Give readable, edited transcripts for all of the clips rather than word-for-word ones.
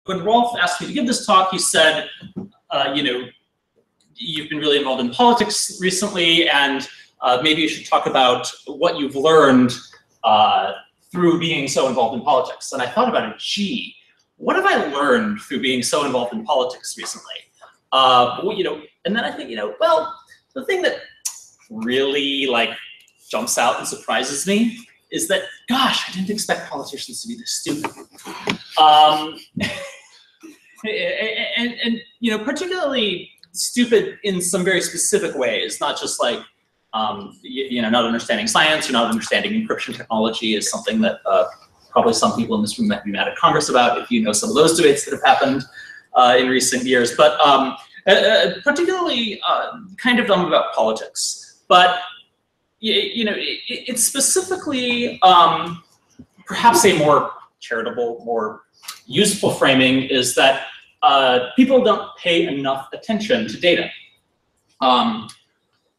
when Rolf asked me to give this talk, he said, you know, you've been really involved in politics recently, and maybe you should talk about what you've learned through being so involved in politics. And I thought about it, gee, what have I learned through being so involved in politics recently? Well, you know, and then I think, you know, well, the thing that really like jumps out and surprises me is that, gosh, I didn't expect politicians to be this stupid. And you know, particularly stupid in some very specific ways, not just like, you know, not understanding science or not understanding encryption technology is something that probably some people in this room might be mad at Congress about if you know some of those debates that have happened in recent years. But particularly kind of dumb about politics. But you know, it's specifically perhaps a more charitable, more useful framing is that people don't pay enough attention to data,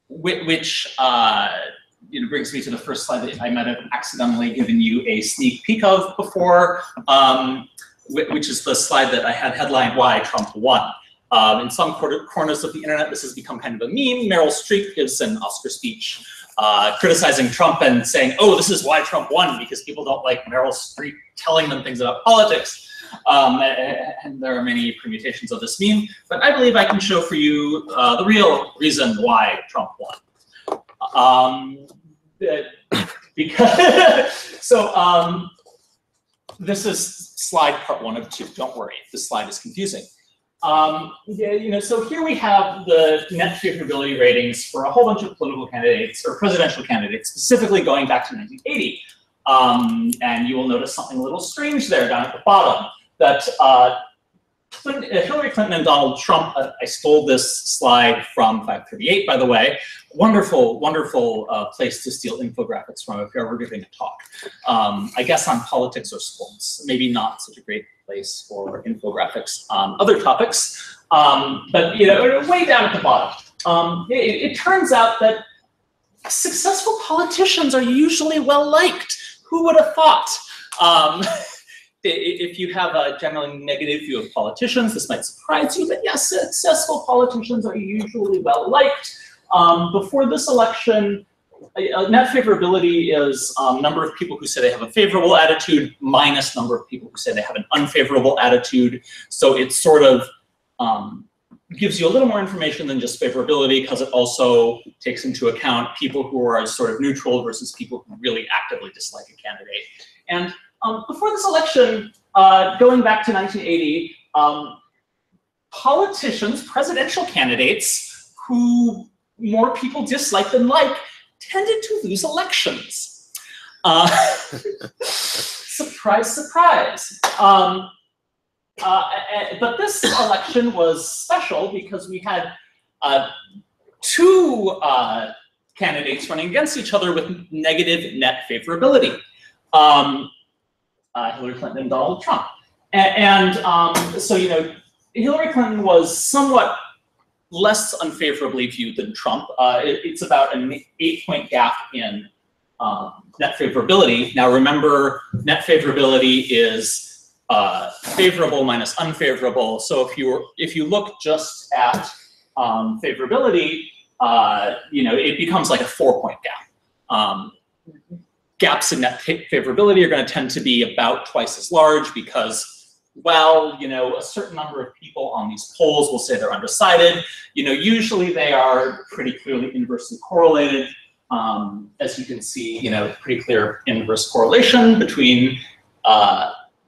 which you know, brings me to the first slide that I might have accidentally given you a sneak peek of before, which is the slide that I had headlined "Why Trump Won." In some corners of the internet, this has become kind of a meme. Meryl Streep gives an Oscar speech criticizing Trump and saying, "Oh, this is why Trump won, because people don't like Meryl Streep telling them things about politics." And there are many permutations of this meme, but I believe I can show for you the real reason why Trump won. Because so this is slide part 1 of 2. Don't worry, this slide is confusing. Yeah, you know, so here we have the net favorability ratings for a whole bunch of political candidates or presidential candidates, specifically going back to 1980. And you will notice something a little strange there down at the bottom, that Hillary Clinton and Donald Trump, I stole this slide from 538, by the way. Wonderful, wonderful place to steal infographics from if you're ever giving a talk. I guess on politics or sports, maybe not such a great place for infographics on other topics. But you know, way down at the bottom, it turns out that successful politicians are usually well-liked. Who would have thought? If you have a generally negative view of politicians, this might surprise you, but yes, successful politicians are usually well-liked. Before this election, net favorability is number of people who say they have a favorable attitude minus number of people who say they have an unfavorable attitude. So it sort of gives you a little more information than just favorability, because it also takes into account people who are sort of neutral versus people who really actively dislike a candidate. And before this election, going back to 1980, politicians, presidential candidates who more people dislike than like, tended to lose elections. Surprise, surprise. But this election was special because we had 2 candidates running against each other with negative net favorability. Hillary Clinton and Donald Trump. And so, you know, Hillary Clinton was somewhat less unfavorably viewed than Trump. It's about an 8-point gap in net favorability. Now remember, net favorability is favorable minus unfavorable. So if you look just at favorability, you know, it becomes like a 4-point gap. Gaps in net favorability are going to tend to be about twice as large because, well, you know, a certain number of people on these polls will say they're undecided. You know, usually they are pretty clearly inversely correlated. As you can see, you know, pretty clear inverse correlation between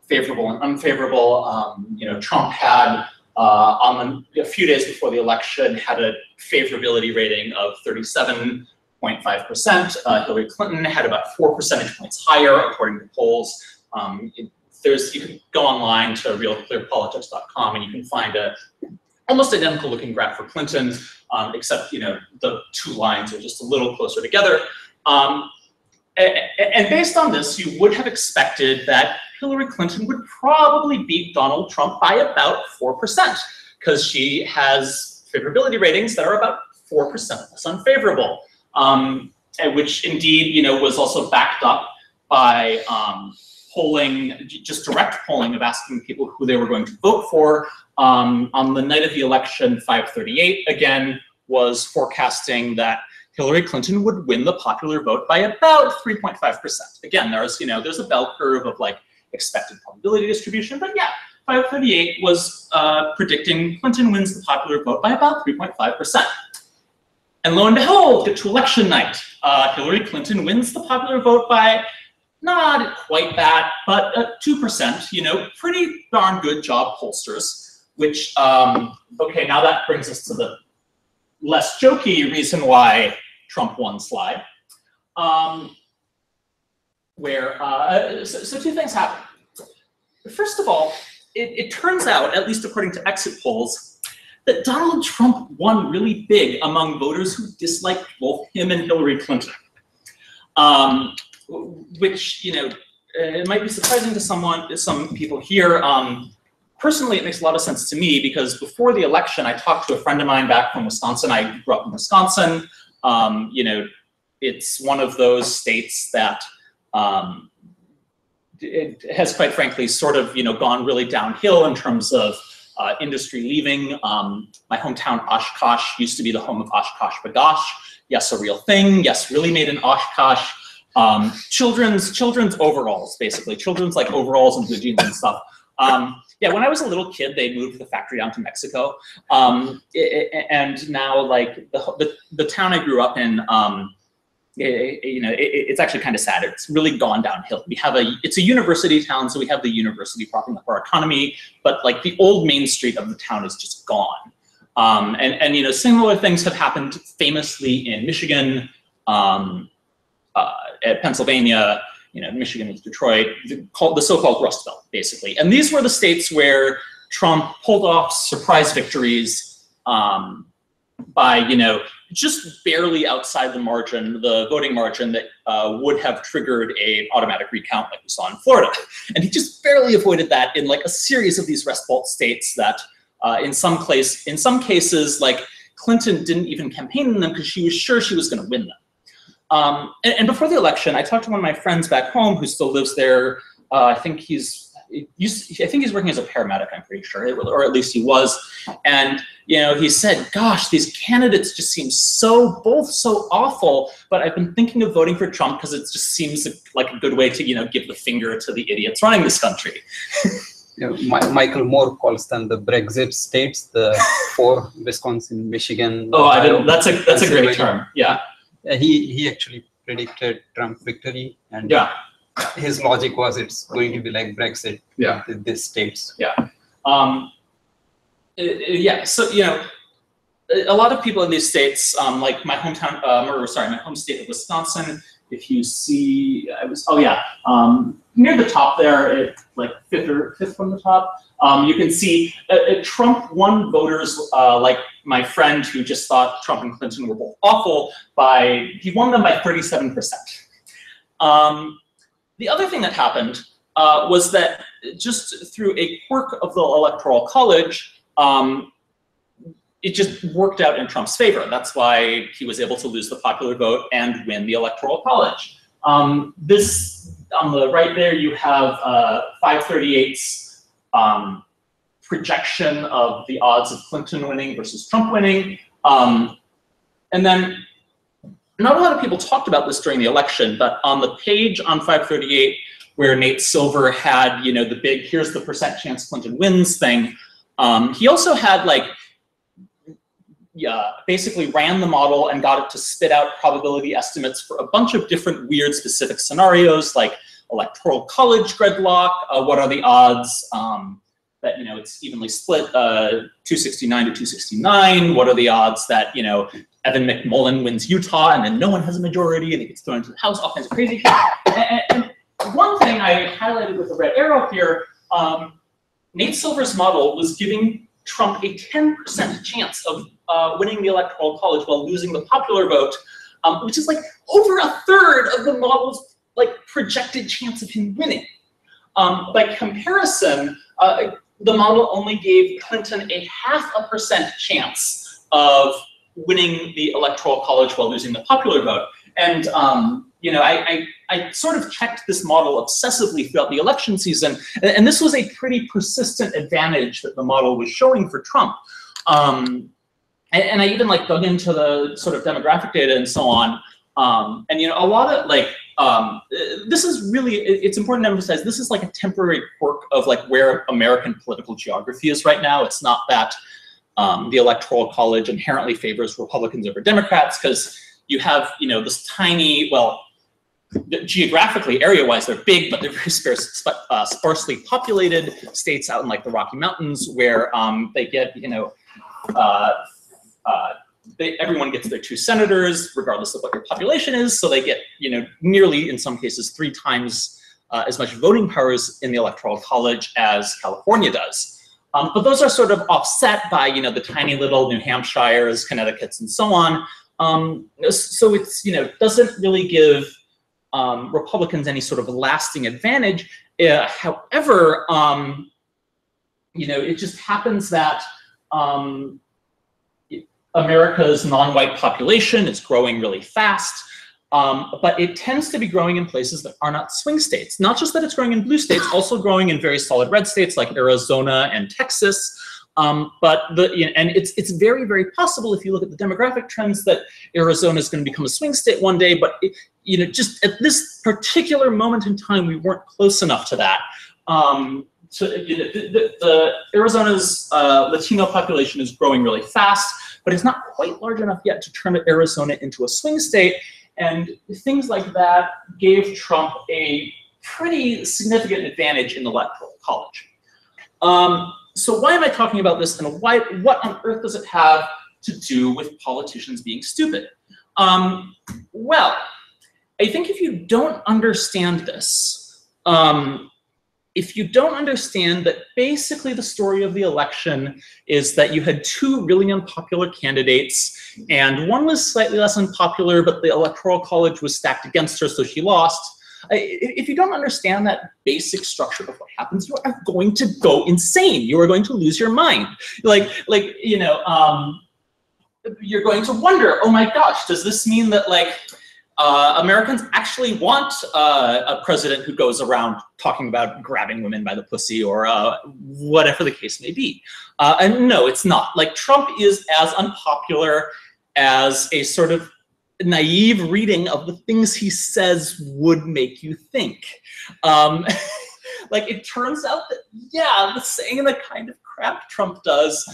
favorable and unfavorable. You know, Trump had, a few days before the election, had a favorability rating of 37.5%. Hillary Clinton had about 4 percentage points higher, according to polls. You can go online to realclearpolitics.com and you can find a almost identical looking graph for Clinton, except, you know, the 2 lines are just a little closer together. And based on this, you would have expected that Hillary Clinton would probably beat Donald Trump by about 4%, because she has favorability ratings that are about 4% less unfavorable, which indeed, you know, was also backed up by polling, just direct polling of asking people who they were going to vote for. On the night of the election, 538, again, was forecasting that Hillary Clinton would win the popular vote by about 3.5%. Again, there's a bell curve of like expected probability distribution, but yeah, 538 was predicting Clinton wins the popular vote by about 3.5%. And lo and behold, get to election night, Hillary Clinton wins the popular vote by not quite that, but 2%, pretty darn good job, pollsters, which, okay, now that brings us to the less jokey reason why Trump won slide, so two things happen. First of all, it turns out, at least according to exit polls, that Donald Trump won really big among voters who disliked both him and Hillary Clinton. Which, it might be surprising to some people here. Personally, it makes a lot of sense to me because before the election, I talked to a friend of mine back from Wisconsin. I grew up in Wisconsin. It's one of those states that it has, quite frankly, sort of, gone really downhill in terms of industry leaving. My hometown, Oshkosh, used to be the home of Oshkosh B'gosh. Yes, a real thing. Yes, really made in Oshkosh. Children's overalls, basically. Children's like overalls and blue jeans and stuff. Yeah, when I was a little kid, they moved the factory down to Mexico. And now like the town I grew up in, it's actually kind of sad. It's really gone downhill. It's a university town, so we have the university propping up our economy, but like the old main street of the town is just gone. And similar things have happened famously in Michigan, at Pennsylvania, Michigan is Detroit, the so-called Rust Belt, basically. And these were the states where Trump pulled off surprise victories by, just barely outside the margin, the voting margin that would have triggered an automatic recount like we saw in Florida. And he just barely avoided that in like a series of these Rust Belt states that in some cases, like Clinton didn't even campaign in them because she was sure she was going to win them. And before the election, I talked to one of my friends back home who still lives there. I think he's working as a paramedic, I'm pretty sure, or at least he was. And he said, "Gosh, these candidates just seem both so awful. But I've been thinking of voting for Trump because it just seems like a good way to give the finger to the idiots running this country." Michael Moore calls them the Brexit states, the 4: Wisconsin, Michigan. Oh, that's a great term. Yeah. He actually predicted Trump victory, and his logic was it's going to be like Brexit. Yeah. These states. Yeah. So a lot of people in these states, like my hometown, my home state of Wisconsin. If you see, near the top there, like fifth from the top, you can see Trump won voters like my friend who just thought Trump and Clinton were both awful he won them by 37%. The other thing that happened was that just through a quirk of the Electoral College, it just worked out in Trump's favor. That's why he was able to lose the popular vote and win the Electoral College. This, on the right there, you have 538's projection of the odds of Clinton winning versus Trump winning. And then, not a lot of people talked about this during the election, but on the page on 538, where Nate Silver had, the big, here's the percent chance Clinton wins thing, he also had basically ran the model and got it to spit out probability estimates for a bunch of different weird specific scenarios, like Electoral College gridlock, what are the odds that it's evenly split, 269 to 269, what are the odds that Evan McMullen wins Utah and then no one has a majority and he gets thrown into the House, all kinds of crazy shit. And one thing I highlighted with the red arrow here, Nate Silver's model was giving Trump a 10% chance of winning the Electoral College while losing the popular vote, which is like over a third of the model's projected chance of him winning. By comparison, the model only gave Clinton a 0.5% chance of winning the Electoral College while losing the popular vote. And I sort of checked this model obsessively throughout the election season, and this was a pretty persistent advantage that the model was showing for Trump. And I even like dug into the sort of demographic data and so on. And a lot of like, this is really, it's important to emphasize, this is like a temporary quirk of like where American political geography is right now. It's not that the Electoral College inherently favors Republicans over Democrats, because you have, this tiny, well, geographically, area-wise, they're big, but they're very sparsely populated states out in like the Rocky Mountains, where they get, everyone gets their 2 senators, regardless of what your population is. So they get, nearly, in some cases, 3 times as much voting powers in the Electoral College as California does. But those are sort of offset by, the tiny little New Hampshires, Connecticuts, and so on. So it's, doesn't really give Republicans any sort of lasting advantage. However, it just happens that America's non-white population is growing really fast, but it tends to be growing in places that are not swing states. Not just that it's growing in blue states, also growing in very solid red states like Arizona and Texas. And it's very, very possible, if you look at the demographic trends, that Arizona is going to become a swing state one day. But just at this particular moment in time, we weren't close enough to that. So Arizona's Latino population is growing really fast, but it's not quite large enough yet to turn Arizona into a swing state. And things like that gave Trump a pretty significant advantage in the Electoral College. So why am I talking about this, and what on earth does it have to do with politicians being stupid? Well, I think if you don't understand this, if you don't understand that basically the story of the election is that you had 2 really unpopular candidates, and one was slightly less unpopular, but the Electoral College was stacked against her, so she lost. If you don't understand that basic structure of what happens, you are going to go insane. You are going to lose your mind. You're going to wonder, oh my gosh, does this mean that Americans actually want a president who goes around talking about grabbing women by the pussy, or whatever the case may be? And no, it's not. Trump is as unpopular as a sort of naive reading of the things he says would make you think. It turns out that, yeah, the saying the kind of crap Trump does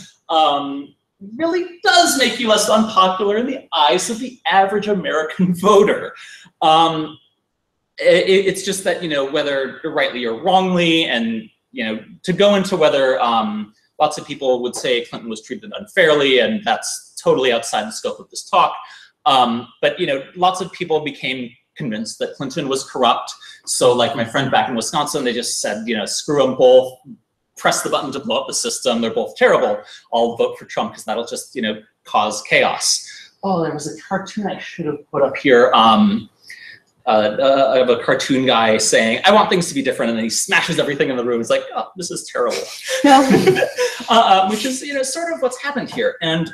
really does make you less unpopular in the eyes of the average American voter. It's just that, whether rightly or wrongly, and, to go into whether lots of people would say Clinton was treated unfairly, and that's totally outside the scope of this talk. But lots of people became convinced that Clinton was corrupt. So like my friend back in Wisconsin, they just said, screw them both, press the button to blow up the system. They're both terrible. I'll vote for Trump because that'll just, cause chaos. Oh, there was a cartoon I should have put up here. I have a cartoon guy saying, I want things to be different, and then he smashes everything in the room. It's like, oh, this is terrible. Which is, sort of what's happened here. And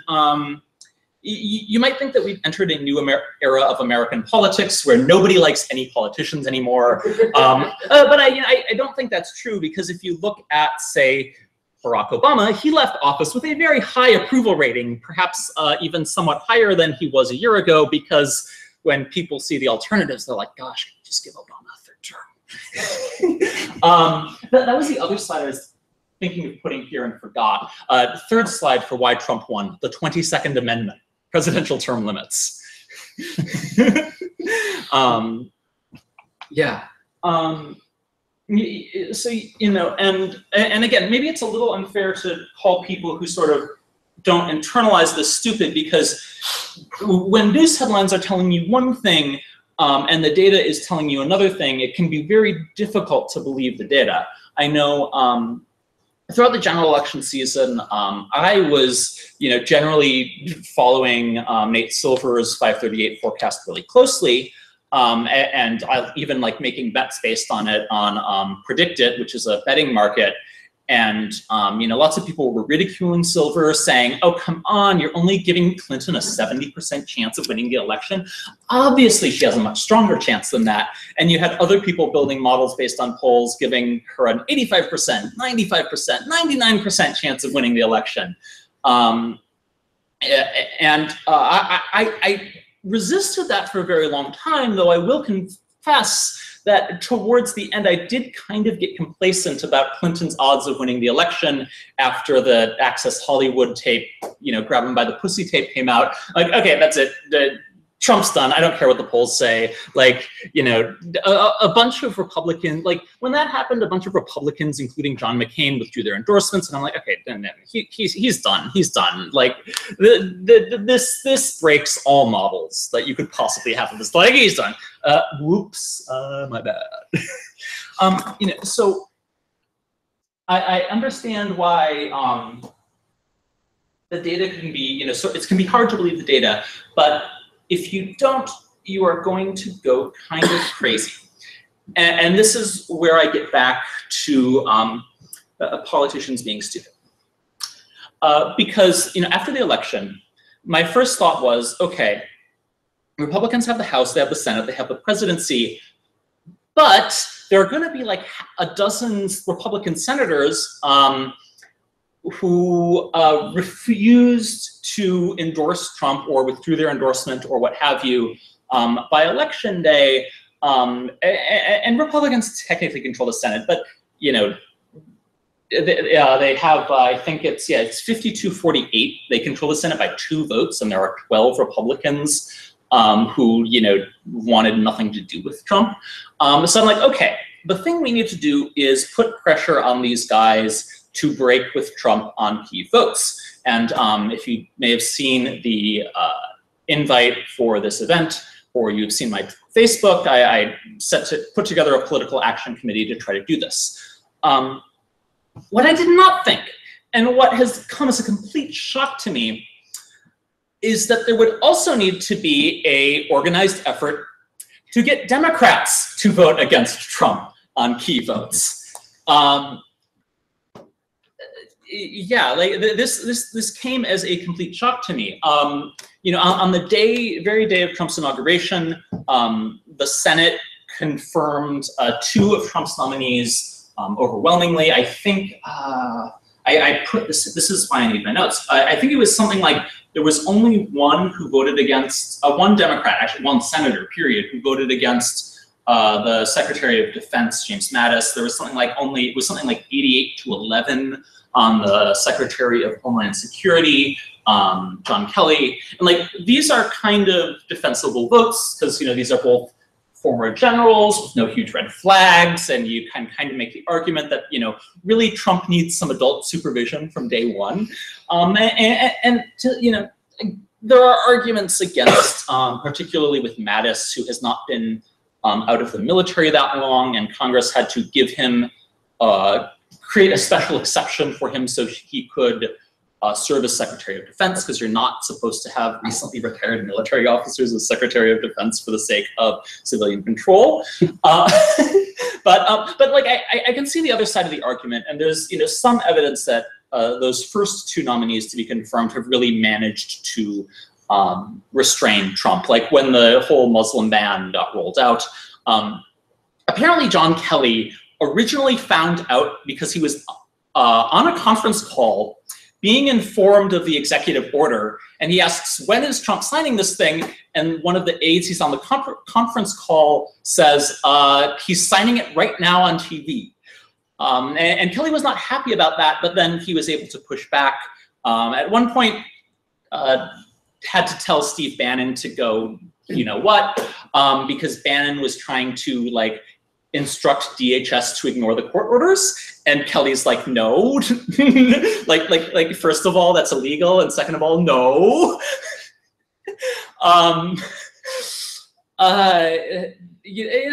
you might think that we've entered a new era of American politics where nobody likes any politicians anymore. But I don't think that's true, because if you look at, say, Barack Obama, he left office with a very high approval rating, perhaps even somewhat higher than he was a year ago, because when people see the alternatives, they're like, gosh, just give Obama a 3rd term. That was the other slide I was thinking of putting here and forgot. The 3rd slide for why Trump won, the 22nd Amendment. Presidential term limits. Yeah. So, and again, maybe it's a little unfair to call people who sort of don't internalize this stupid, because when news headlines are telling you one thing and the data is telling you another thing, it can be very difficult to believe the data. I know throughout the general election season, I was, generally following Nate Silver's 538 forecast really closely, and I even making bets based on it on Predict It, which is a betting market. And lots of people were ridiculing Silver, saying, "Oh, come on, you're only giving Clinton a 70% chance of winning the election. Obviously, she has a much stronger chance than that." And you had other people building models based on polls, giving her an 85%, 95%, 99% chance of winning the election. I resisted that for a very long time, though I will confess that towards the end, I did kind of get complacent about Clinton's odds of winning the election after the Access Hollywood tape, grab him by the pussy tape came out. Like, okay, that's it. Trump's done. I don't care what the polls say. Like, a bunch of Republicans, like when that happened, a bunch of Republicans, including John McCain, withdrew their endorsements, and I'm like, okay, then he's done. He's done. Like, this breaks all models that you could possibly have of this. Like, he's done. Whoops, my bad. So I understand why the data can be, so it can be hard to believe the data, but if you don't, you are going to go kind of crazy. And this is where I get back to politicians being stupid. Because after the election, my first thought was, okay, Republicans have the House, they have the Senate, they have the presidency, but there are going to be like a dozen Republican senators who refused to endorse Trump or withdrew their endorsement or what have you by election day. And Republicans technically control the Senate, but they have, I think it's 52-48. They control the Senate by 2 votes, and there are 12 Republicans who wanted nothing to do with Trump. So I'm like, okay, the thing we need to do is put pressure on these guys to break with Trump on key votes. And if you may have seen the invite for this event, or you've seen my Facebook, I set to put together a political action committee to try to do this. What I did not think, and what has come as a complete shock to me, is that there would also need to be an organized effort to get Democrats to vote against Trump on key votes. Yeah, like this came as a complete shock to me. On the very day of Trump's inauguration, the Senate confirmed 2 of Trump's nominees overwhelmingly. I think I put this is why I need my notes. I think it was something like there was only one who voted against, one Democrat, actually one senator, period, who voted against the Secretary of Defense, James Mattis. There was something like it was something like 88-11 on the Secretary of Homeland Security, John Kelly. And like, these are kind of defensible votes because, these are both former generals with no huge red flags, and you can kind of make the argument that, really Trump needs some adult supervision from day one. There are arguments against, particularly with Mattis, who has not been out of the military that long, and Congress had to give him create a special exception for him so he could serve as Secretary of Defense, because you're not supposed to have recently retired military officers as Secretary of Defense for the sake of civilian control. But like I can see the other side of the argument, and there's some evidence that those first 2 nominees to be confirmed have really managed to restrain Trump. Like when the whole Muslim ban got rolled out, apparently John Kelly originally found out because he was on a conference call being informed of the executive order, and he asks, when is Trump signing this thing? And one of the aides he's on the conference call says, he's signing it right now on TV. And Kelly was not happy about that, but then he was able to push back. At one point, had to tell Steve Bannon to go, because Bannon was trying to instruct DHS to ignore the court orders, and Kelly's like, no, like first of all, that's illegal, and second of all, no.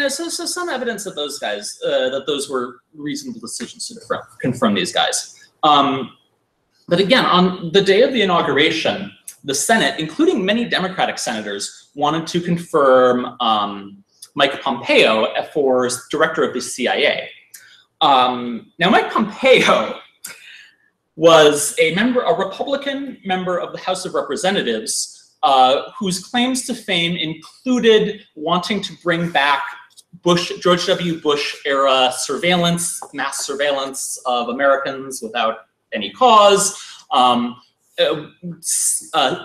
So some evidence that those guys, that those were reasonable decisions to confront these guys. But again, on the day of the inauguration, the Senate, including many Democratic senators, wanted to confirm Mike Pompeo for director of the CIA. Now, Mike Pompeo was a Republican member of the House of Representatives, whose claims to fame included wanting to bring back George W. Bush era surveillance, mass surveillance of Americans without any cause,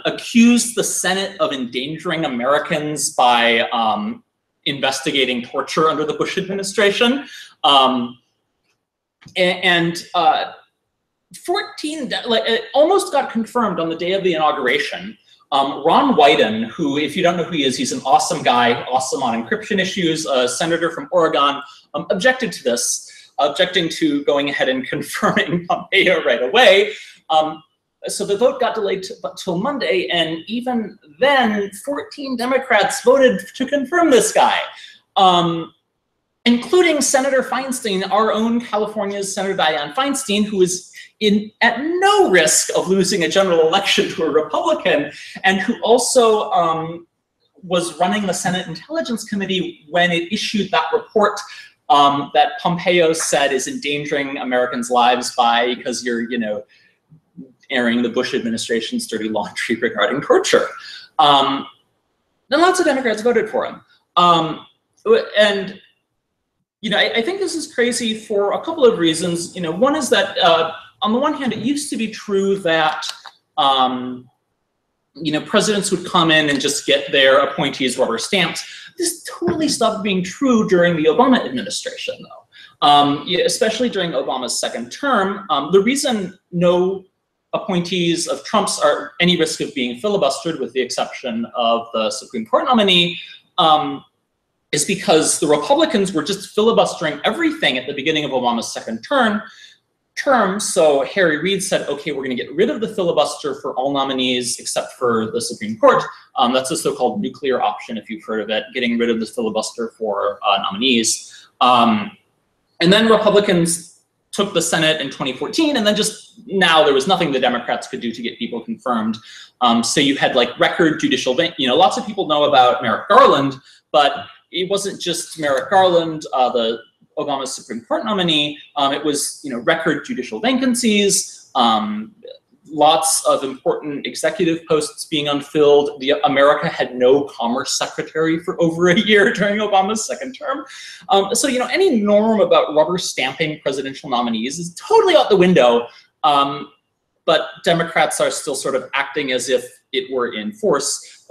accused the Senate of endangering Americans by investigating torture under the Bush administration. It almost got confirmed on the day of the inauguration. Ron Wyden, who, if you don't know who he is, he's an awesome guy, awesome on encryption issues, a senator from Oregon, objected to this, objecting to going ahead and confirming Pompeo right away. So the vote got delayed till Monday, and even then, 14 Democrats voted to confirm this guy, including Senator Feinstein, our own California's Senator Dianne Feinstein, who is at no risk of losing a general election to a Republican, and who also was running the Senate Intelligence Committee when it issued that report that Pompeo said is endangering Americans' lives because you're, airing the Bush administration's dirty laundry regarding torture. And lots of Democrats voted for him. And I think this is crazy for a couple of reasons. One is that on the one hand, it used to be true that presidents would come in and just get their appointees rubber stamped. This totally stopped being true during the Obama administration, though. Especially during Obama's second term. The reason no appointees of Trump's are any risk of being filibustered, with the exception of the Supreme Court nominee, is because the Republicans were just filibustering everything at the beginning of Obama's second term. So Harry Reid said, okay, we're going to get rid of the filibuster for all nominees except for the Supreme Court. That's the so-called nuclear option, if you've heard of it, getting rid of the filibuster for nominees. And then Republicans took the Senate in 2014, and then just now there was nothing the Democrats could do to get people confirmed. So you had record judicial, lots of people know about Merrick Garland, but it wasn't just Merrick Garland, the Obama's Supreme Court nominee. It was record judicial vacancies, lots of important executive posts being unfilled. America had no commerce secretary for over a year during Obama's second term. So any norm about rubber stamping presidential nominees is totally out the window. But Democrats are still sort of acting as if it were in force.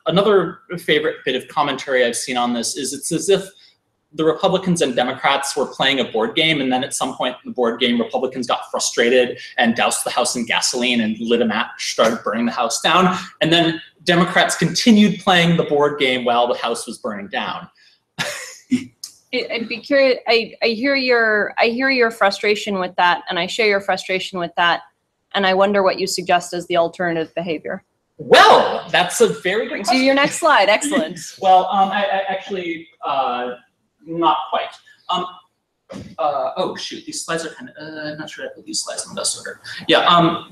Another favorite bit of commentary I've seen on this is it's as if the Republicans and Democrats were playing a board game, and then at some point in the board game, Republicans got frustrated and doused the house in gasoline and lit a match, started burning the house down, and then Democrats continued playing the board game while the house was burning down. I'd be curious. I hear your frustration with that, and I share your frustration with that, and I wonder what you suggest as the alternative behavior. Well, that's a very good question. To your next slide. Excellent. Well, I actually. Not quite. Oh shoot, these slides are kind of, I'm not sure I put these slides in the best order. Yeah,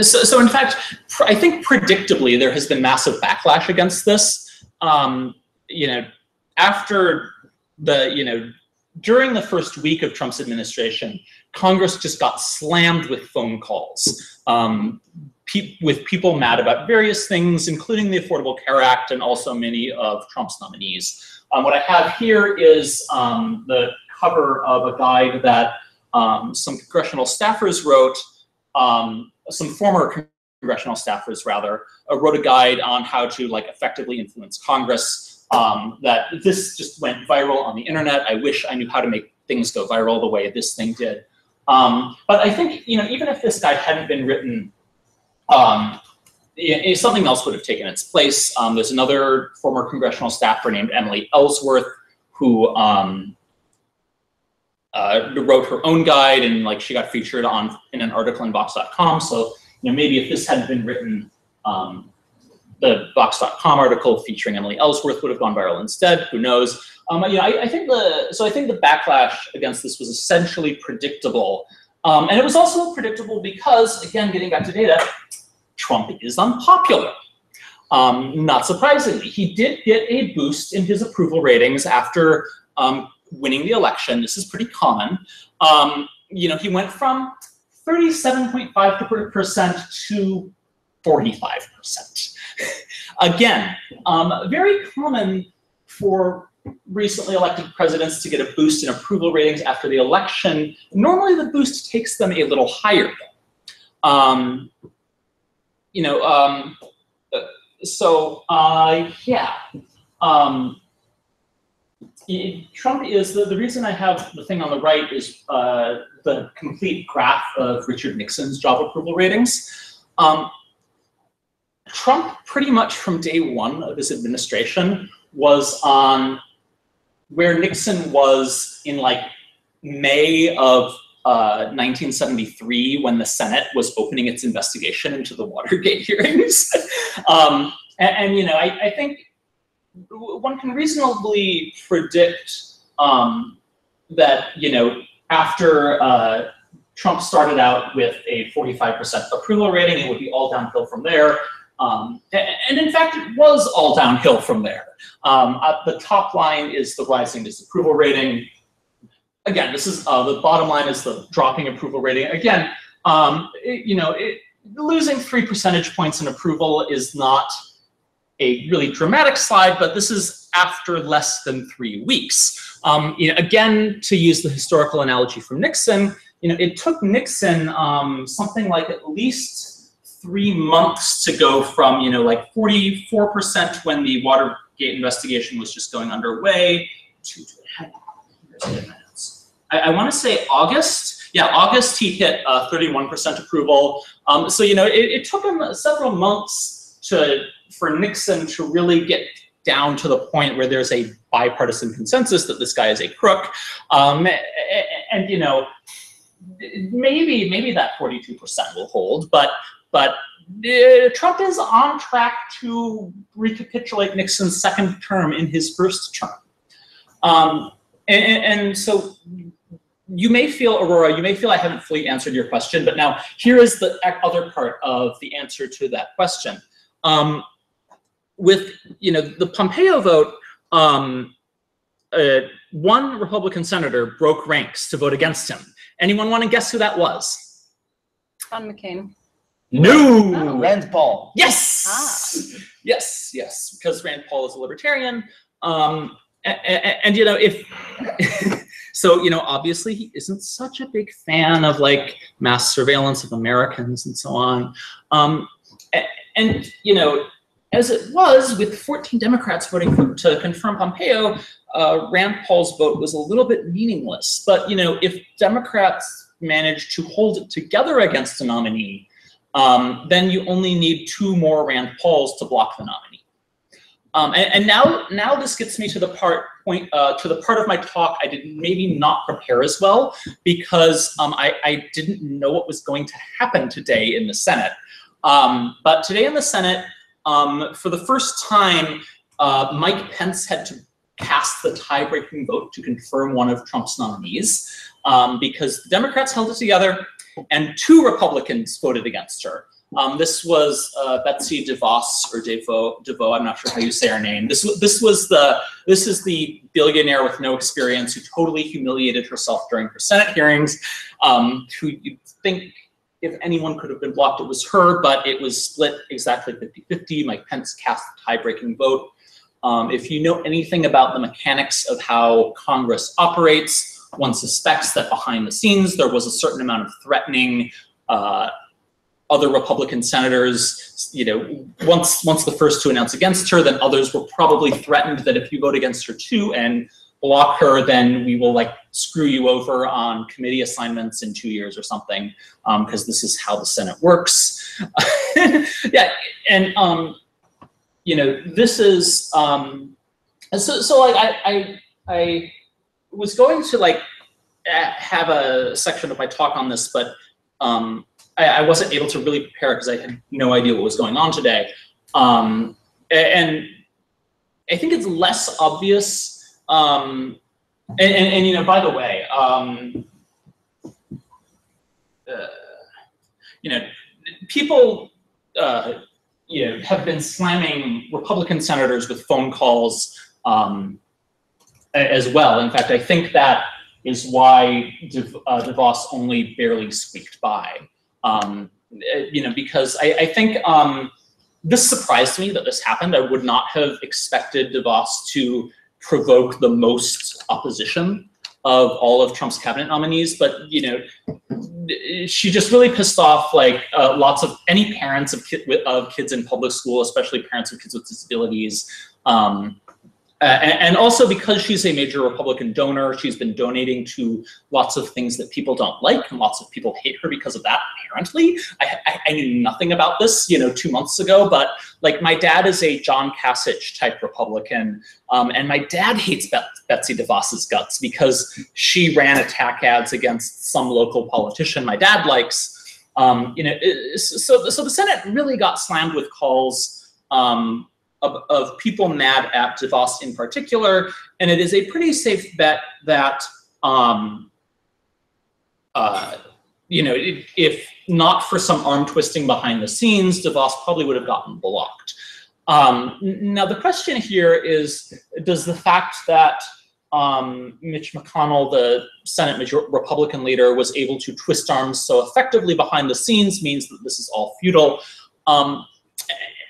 so in fact, I think predictably there has been massive backlash against this. After during the first week of Trump's administration, Congress just got slammed with phone calls. With people mad about various things, including the Affordable Care Act and also many of Trump's nominees. What I have here is the cover of a guide that some congressional staffers wrote, some former congressional staffers rather, wrote a guide on how to effectively influence Congress. That this just went viral on the internet. I wish I knew how to make things go viral the way this thing did. But I think even if this guide hadn't been written, something else would have taken its place. There's another former congressional staffer named Emily Ellsworth who wrote her own guide, and she got featured in an article in Vox.com. So maybe if this hadn't been written, the Vox.com article featuring Emily Ellsworth would have gone viral instead. Who knows? I think the backlash against this was essentially predictable, and it was also predictable because, again, getting back to data, Trump is unpopular. Not surprisingly, he did get a boost in his approval ratings after winning the election. This is pretty common. He went from 37.5% to 45%. Again, very common for recently elected presidents to get a boost in approval ratings after the election. Normally the boost takes them a little higher. Yeah. Trump is, the reason I have the thing on the right is the complete graph of Richard Nixon's job approval ratings. Trump, pretty much from day one of his administration, was on where Nixon was in like May of 1973 when the Senate was opening its investigation into the Watergate hearings. I think one can reasonably predict that, after Trump started out with a 45% approval rating, it would be all downhill from there. And in fact, it was all downhill from there. At the top line is the rising disapproval rating. Again, this is the bottom line is the dropping approval rating. Again, losing 3 percentage points in approval is not a really dramatic slide, but this is after less than 3 weeks. Again, to use the historical analogy from Nixon, it took Nixon something like at least 3 months to go from, like 44% when the Watergate investigation was just going underway to I want to say August. Yeah, August he hit 31% approval. It took him several months for Nixon to really get down to the point where there's a bipartisan consensus that this guy is a crook. Maybe that 42% will hold, but Trump is on track to recapitulate Nixon's second term in his first term. So you may feel, Aurora, I haven't fully answered your question, but now here is the other part of the answer to that question. With the Pompeo vote, one Republican senator broke ranks to vote against him. Anyone want to guess who that was? John McCain. No. Oh. Rand Paul. Yes. Ah. Yes. Because Rand Paul is a libertarian. If so, obviously he isn't such a big fan of like mass surveillance of Americans and so on. As it was with 14 Democrats voting to confirm Pompeo, Rand Paul's vote was a little bit meaningless. But if Democrats manage to hold it together against a nominee, then you only need 2 more Rand Pauls to block the nominee. And now this gets me to the part of my talk I did maybe not prepare as well, because I didn't know what was going to happen today in the Senate. But today in the Senate, for the first time, Mike Pence had to cast the tie-breaking vote to confirm one of Trump's nominees, because the Democrats held it together and 2 Republicans voted against her. This was Betsy DeVos or DeVoe. I'm not sure how you say her name. This is the billionaire with no experience who totally humiliated herself during her Senate hearings. Who you'd think if anyone could have been blocked, it was her, but it was split exactly 50-50. Mike Pence cast the tie-breaking vote. If you know anything about the mechanics of how Congress operates, one suspects that behind the scenes there was a certain amount of threatening other Republican senators. Once the first to announce against her, then others were probably threatened that if you vote against her too and block her, then we will like screw you over on committee assignments in 2 years or something, because this is how the Senate works. Yeah, and this is I was going to like have a section of my talk on this, but I wasn't able to really prepare because I had no idea what was going on today. And I think it's less obvious. By the way, people, have been slamming Republican senators with phone calls as well. In fact, I think that is why DeVos only barely squeaked by. Because I think this surprised me that this happened. I would not have expected DeVos to provoke the most opposition of all of Trump's cabinet nominees, but she just really pissed off lots of any parents of kids in public school, especially parents of kids with disabilities. And also because she's a major Republican donor, she's been donating to lots of things that people don't like, and lots of people hate her because of that, apparently. I knew nothing about this, 2 months ago, but my dad is a John Kasich type Republican, and my dad hates Betsy DeVos's guts because she ran attack ads against some local politician my dad likes. So the Senate really got slammed with calls of people mad at DeVos in particular, and it is a pretty safe bet that, if not for some arm twisting behind the scenes, DeVos probably would have gotten blocked. Now the question here is, does the fact that Mitch McConnell, the Senate Republican leader, was able to twist arms so effectively behind the scenes means that this is all futile?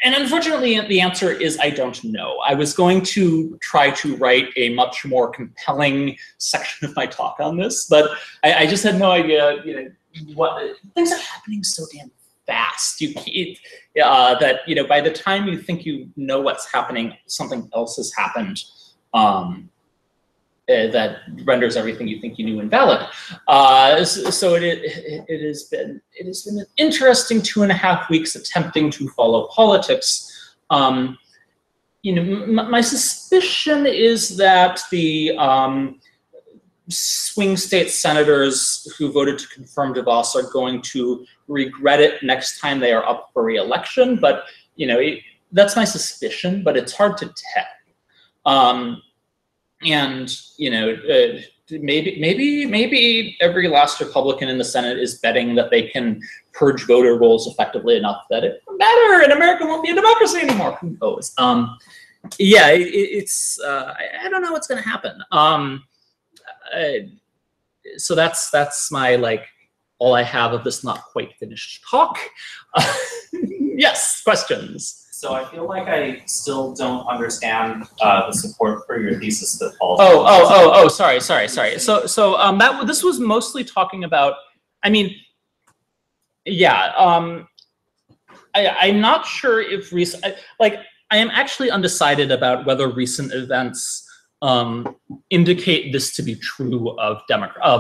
And unfortunately, the answer is I don't know. I was going to try to write a much more compelling section of my talk on this, but I just had no idea. What things are happening so damn fast. That by the time you think you know what's happening, something else has happened. That renders everything you think you knew invalid. So it has been an interesting 2.5 weeks attempting to follow politics. My suspicion is that the swing state senators who voted to confirm DeVos are going to regret it next time they are up for re-election. But that's my suspicion, but it's hard to tell. Maybe every last Republican in the Senate is betting that they can purge voter rolls effectively enough that it won't matter and America won't be a democracy anymore. Who knows? I don't know what's going to happen. So that's my all I have of this not quite finished talk. Yes, questions. So I feel like I still don't understand the support for your thesis that falls. Sorry. So this was mostly talking about. I'm not sure if recent. I am actually undecided about whether recent events indicate this to be true of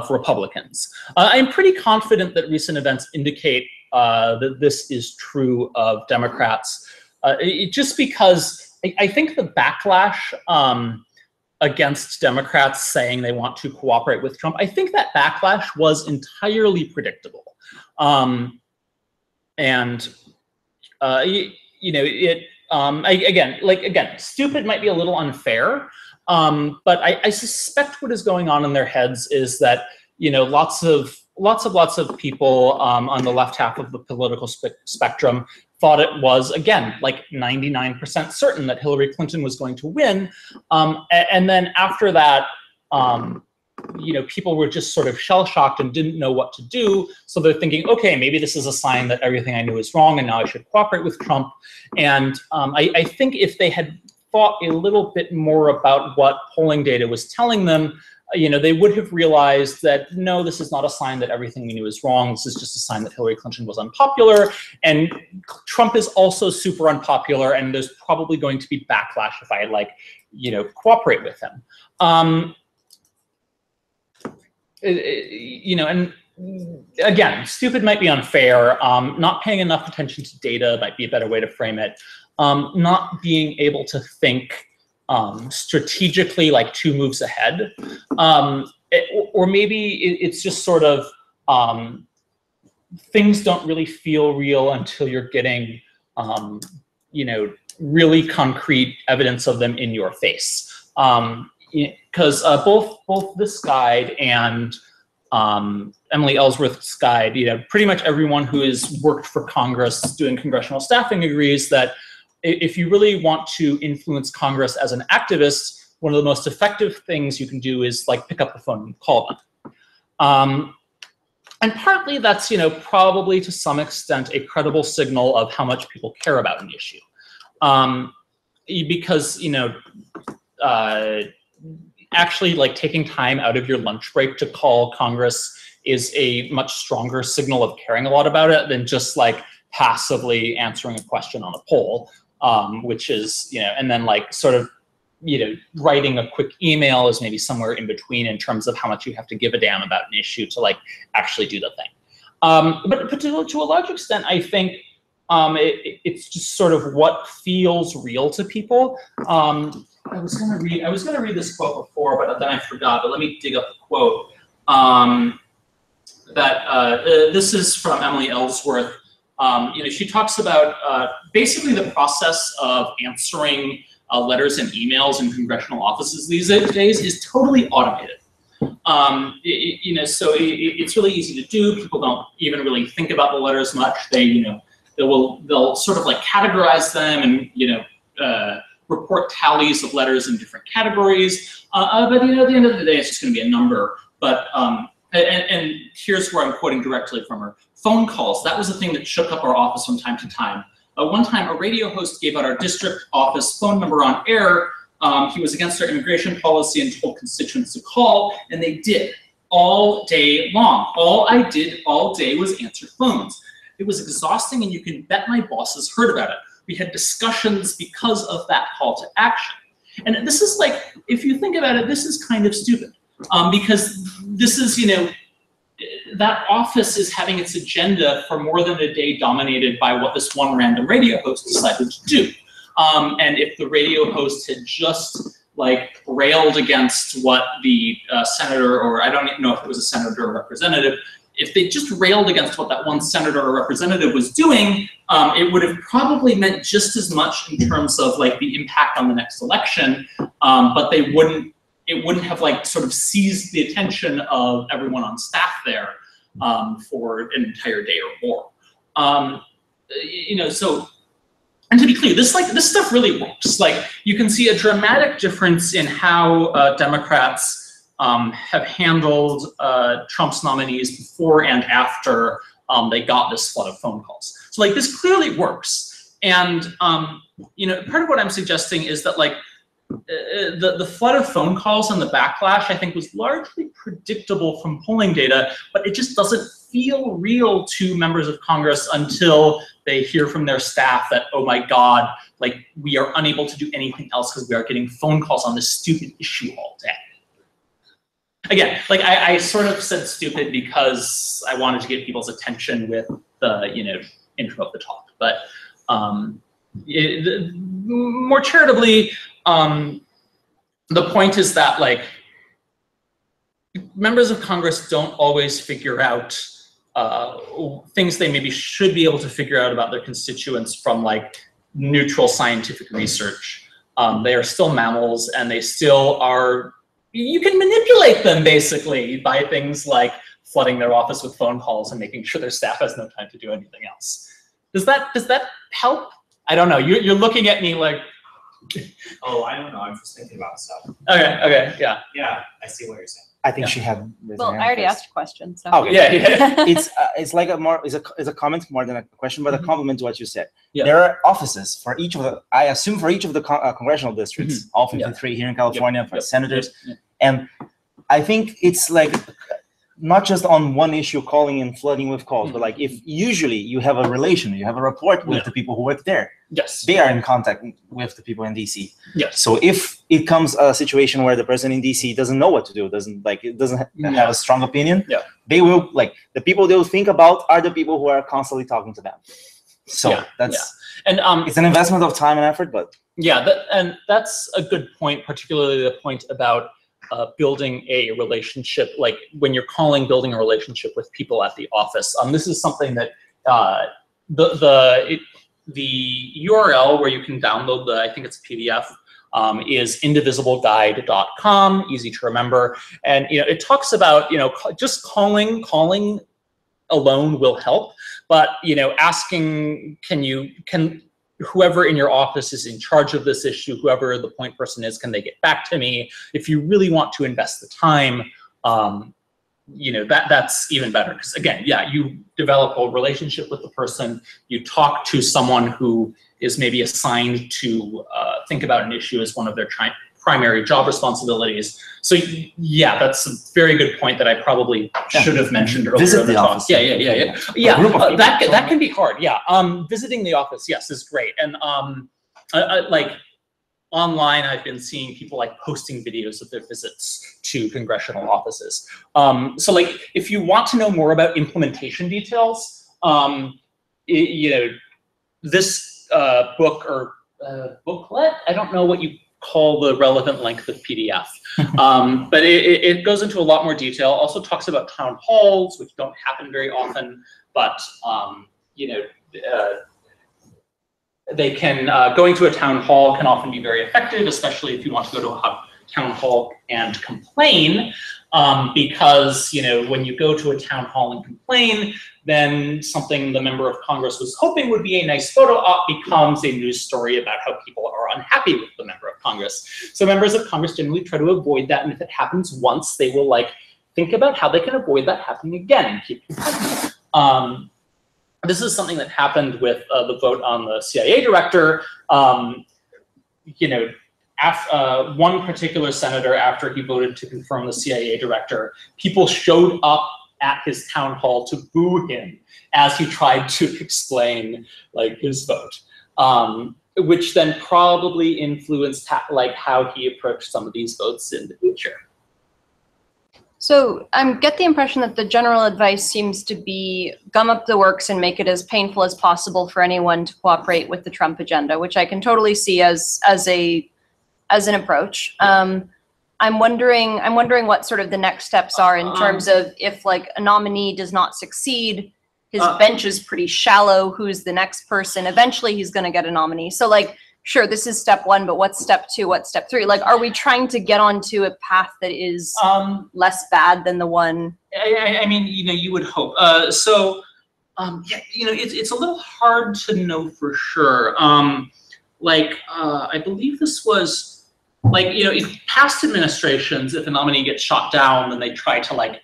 Republicans. I'm pretty confident that recent events indicate that this is true of Democrats. Just because I think the backlash against Democrats saying they want to cooperate with Trump, I think that backlash was entirely predictable. Again, stupid might be a little unfair, but I suspect what is going on in their heads is that lots of people on the left half of the political spectrum thought it was, again, 99% certain that Hillary Clinton was going to win. And then after that, people were just sort of shell-shocked and didn't know what to do. So they're thinking, okay, maybe this is a sign that everything I knew is wrong and now I should cooperate with Trump. And I think if they had thought a little bit more about what polling data was telling them, they would have realized that, no, this is not a sign that everything we knew is wrong. This is just a sign that Hillary Clinton was unpopular. And Trump is also super unpopular, and there's probably going to be backlash if I, cooperate with him. And again, stupid might be unfair. Not paying enough attention to data might be a better way to frame it. Not being able to think strategically 2 moves ahead, or maybe it's just sort of things don't really feel real until you're getting really concrete evidence of them in your face, because both this guide and Emily Ellsworth's guide, pretty much everyone who has worked for Congress doing congressional staffing agrees that if you really want to influence Congress as an activist, one of the most effective things you can do is pick up the phone and call them. And partly that's, probably to some extent a credible signal of how much people care about an issue. Because, actually like taking time out of your lunch break to call Congress is a much stronger signal of caring a lot about it than just like passively answering a question on a poll, which is, and then like sort of, writing a quick email is maybe somewhere in between in terms of how much you have to give a damn about an issue to like actually do the thing. But to a large extent, I think it's just sort of what feels real to people. I was gonna read this quote before, but then I forgot. But let me dig up the quote. This is from Emily Ellsworth. She talks about basically the process of answering letters and emails in congressional offices these days is totally automated. So it's really easy to do. People don't even really think about the letters much. They'll sort of like categorize them and report tallies of letters in different categories. But at the end of the day, it's just going to be a number. But and here's where I'm quoting directly from her. Phone calls. That was the thing that shook up our office from time to time. One time, a radio host gave out our district office phone number on air. He was against our immigration policy and told constituents to call, and they did all day long. All I did all day was answer phones. It was exhausting, and you can bet my bosses heard about it. We had discussions because of that call to action. And this is like, if you think about it, this is kind of stupid because this is, that office is having its agenda for more than a day dominated by what this one random radio host decided to do. And if the radio host had just like railed against what the senator, or I don't even know if it was a senator or representative, if they just railed against what that one senator or representative was doing, it would have probably meant just as much in terms of like the impact on the next election, but it wouldn't have like sort of seized the attention of everyone on staff there for an entire day or more. So, and to be clear, this stuff really works. Like you can see a dramatic difference in how Democrats have handled Trump's nominees before and after they got this flood of phone calls. So like this clearly works. And part of what I'm suggesting is that like the flood of phone calls and the backlash, I think, was largely predictable from polling data, but it just doesn't feel real to members of Congress until they hear from their staff that, oh my God, like we are unable to do anything else because we are getting phone calls on this stupid issue all day. Again, like I sort of said stupid because I wanted to get people's attention with the intro of the talk, but more charitably, the point is that like members of Congress don't always figure out things they maybe should be able to figure out about their constituents from like neutral scientific research. They are still mammals, and they still are. You can manipulate them basically by things like flooding their office with phone calls and making sure their staff has no time to do anything else. Does that help? I don't know. You're looking at me like. Oh, I don't know. I'm just thinking about stuff. Okay, yeah. Yeah, I see what you're saying. I think she had. Well, I already asked a question. So. Okay. Yeah. It's like it's a comment more than a question, but a compliment to what you said. Yeah. There are offices for each of the. I assume for each of the congressional districts, all 53 here in California, for senators, and I think it's like not just on one issue calling and flooding with calls, but like if usually you have a relation, you have a rapport with the people who work there. Yes. They are in contact with the people in DC. Yes. So if it comes a situation where the person in DC doesn't know what to do, doesn't have a strong opinion, they will the people they will think about are the people who are constantly talking to them. So and it's an investment of time and effort, but and that's a good point, particularly the point about building a relationship, like when you're building a relationship with people at the office. This is something that the URL where you can download I think it's a PDF, is indivisibleguide.com, easy to remember. And it talks about just calling alone will help, but asking can whoever in your office is in charge of this issue, whoever the point person is, can they get back to me? If you really want to invest the time, that's even better, because again, yeah, you develop a relationship with the person, you talk to someone who is maybe assigned to think about an issue as one of their primary job responsibilities. So yeah, that's a very good point that I probably should have mentioned earlier. Visit in the the talk. office. Yeah. That can be hard. Yeah, visiting the office, yes, is great, and like online, I've been seeing people like posting videos of their visits to congressional offices. So like, if you want to know more about implementation details, this book or booklet, I don't know what you call the relevant length of PDF, but it goes into a lot more detail. Also talks about town halls, which don't happen very often, but they can, going to a town hall can often be very effective, especially if you want to go to a town hall and complain, because when you go to a town hall and complain, then something the member of Congress was hoping would be a nice photo op becomes a news story about how people are unhappy with the member of Congress. So members of Congress generally try to avoid that, and if it happens once, they will think about how they can avoid that happening again and keep you happy. This is something that happened with the vote on the CIA director. One particular senator, after he voted to confirm the CIA director, people showed up at his town hall to boo him as he tried to explain his vote, which then probably influenced how he approached some of these votes in the future. So I get the impression that the general advice seems to be gum up the works and make it as painful as possible for anyone to cooperate with the Trump agenda, which I can totally see as an approach. I'm wondering what sort of the next steps are in terms of if a nominee does not succeed, his bench is pretty shallow, who's the next person? Eventually he's going to get a nominee. So sure, this is step one, but what's step two? What's step three? Are we trying to get onto a path that is less bad than the one? I mean, you would hope. It's a little hard to know for sure. I believe this was in past administrations, if a nominee gets shot down, then they try to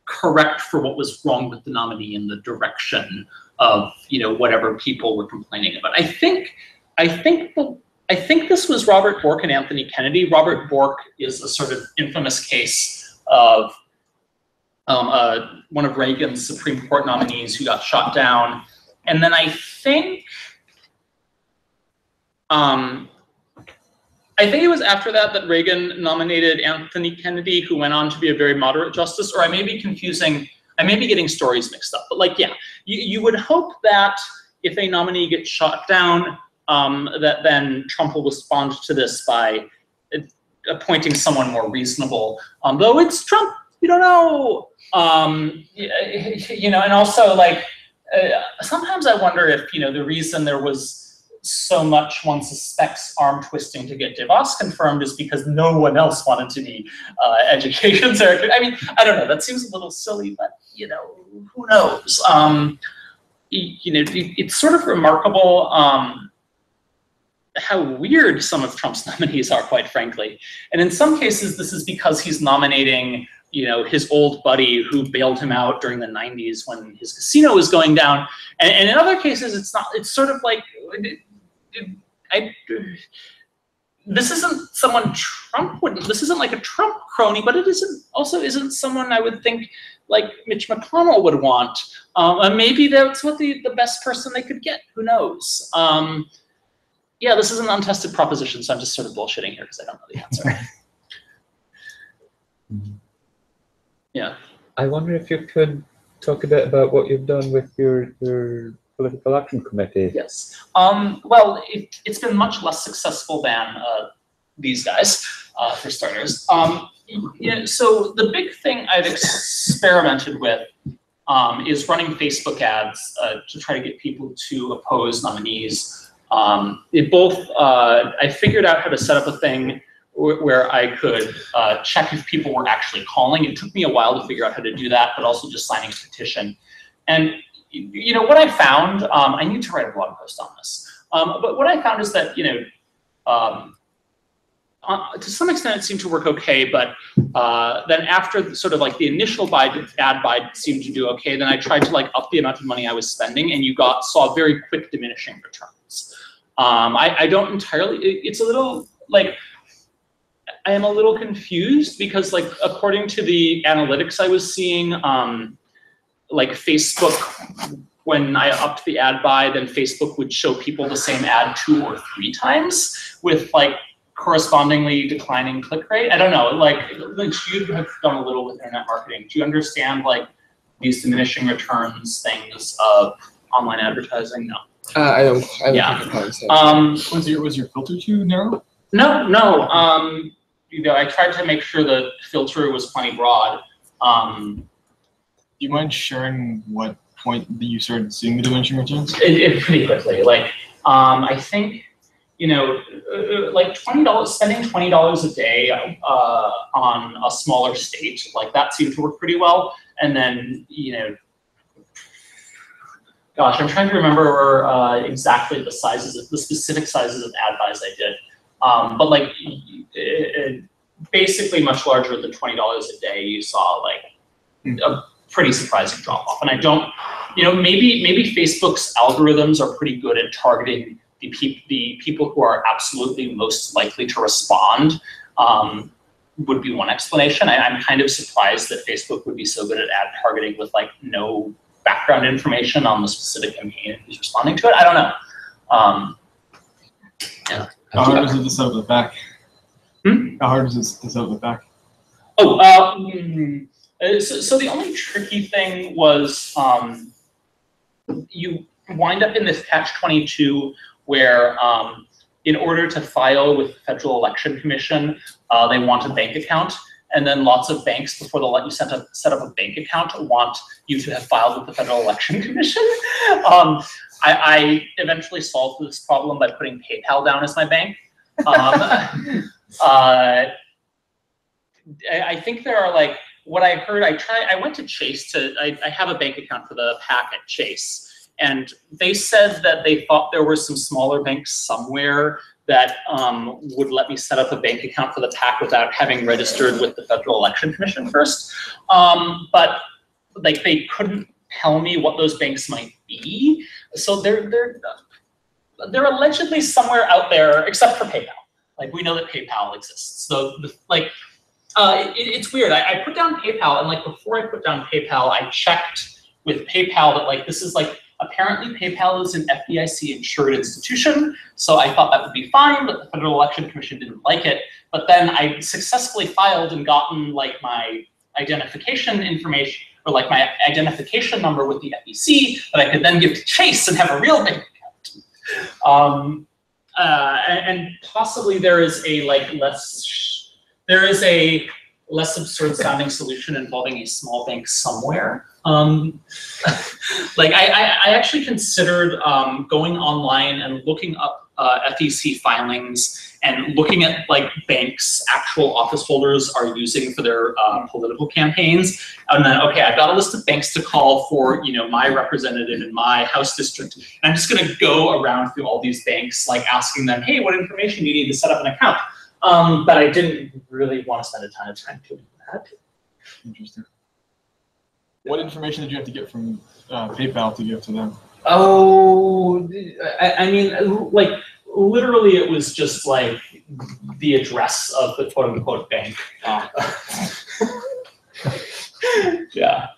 correct for what was wrong with the nominee in the direction of whatever people were complaining about. I think this was Robert Bork and Anthony Kennedy. Robert Bork is a sort of infamous case of one of Reagan's Supreme Court nominees who got shot down. And then I think it was after that Reagan nominated Anthony Kennedy, who went on to be a very moderate justice, or I may be getting stories mixed up. But yeah, you would hope that if a nominee gets shot down, that then Trump will respond to this by appointing someone more reasonable. Though it's Trump, you don't know. And also sometimes I wonder if the reason there was so much one suspects arm twisting to get DeVos confirmed is because no one else wanted to be education secretary. I mean, I don't know. That seems a little silly, but who knows? It's sort of remarkable how weird some of Trump's nominees are, quite frankly. And in some cases, this is because he's nominating, his old buddy who bailed him out during the 90s when his casino was going down. And in other cases, it's not. It's sort of this isn't someone Trump would. This isn't a Trump crony, but it isn't someone I would think Mitch McConnell would want. And maybe that's what the best person they could get. Who knows? Yeah, this is an untested proposition, so I'm just sort of bullshitting here because I don't know the answer. Yeah. I wonder if you could talk a bit about what you've done with your political action committee. Yes. Well, it's been much less successful than these guys, for starters. So the big thing I've experimented with is running Facebook ads to try to get people to oppose nominees. I figured out how to set up a thing where I could check if people were actually calling. It took me a while to figure out how to do that, but also just signing a petition. And what I found, I need to write a blog post on this, but what I found is that to some extent, it seemed to work okay, but then after sort of like the initial ad buy seemed to do okay, then I tried to like up the amount of money I was spending, and saw very quick diminishing returns. I don't entirely. It's a little like I am a little confused because like according to the analytics I was seeing, like Facebook, when I upped the ad buy, then Facebook would show people the same ad 2 or 3 times with like correspondingly declining click rate. I don't know, like you have done a little with internet marketing. Do you understand like these diminishing returns things of online advertising? No. I don't Yeah. think I Was your filter too narrow? No. You know, I tried to make sure the filter was plenty broad. Do you mind sharing what point that you started seeing the diminishing returns? It pretty quickly. Like, I think, you know, like spending $20 a day on a smaller state, like that seemed to work pretty well. And then, you know, gosh, I'm trying to remember exactly the specific sizes of ad buys I did. But like, basically much larger than $20 a day, you saw like a pretty surprising drop off. And I don't, you know, maybe Facebook's algorithms are pretty good at targeting the people who are absolutely most likely to respond. Would be one explanation. I'm kind of surprised that Facebook would be so good at ad targeting with like no background information on the specific campaign who's responding to it. I don't know. Yeah. How hard is it to set up the back? How hard is it to set up the back? So the only tricky thing was you wind up in this catch-22 where in order to file with the Federal Election Commission, they want a bank account. And then lots of banks, before they'll let you set up a bank account, want you to have filed with the Federal Election Commission. I eventually solved this problem by putting PayPal down as my bank. I think there are like, what I heard, I went to Chase I have a bank account for the PAC at Chase, and they said that they thought there were some smaller banks somewhere that would let me set up a bank account for the PAC without having registered with the Federal Election Commission first. But like they couldn't tell me what those banks might be. So they're allegedly somewhere out there, except for PayPal. Like we know that PayPal exists. So it's weird. I put down PayPal, and like before I put down PayPal, I checked with PayPal that like this is like apparently PayPal is an FDIC insured institution. So I thought that would be fine, but the Federal Election Commission didn't like it. But then I successfully filed and gotten like my identification information, or like my identification number with the FEC that I could then give to Chase and have a real bank account. And possibly there is a less absurd sounding solution involving a small bank somewhere. Like I actually considered going online and looking up FEC filings and looking at like banks actual office holders are using for their political campaigns. And then, okay, I've got a list of banks to call for, you know, my representative in my House district. And I'm just gonna go around through all these banks, like asking them, hey, what information do you need to set up an account? But I didn't really want to spend a ton of time doing that. Interesting. What information did you have to get from PayPal to give to them? Oh, I mean, like literally, it was just like the address of the quote unquote bank. Yeah.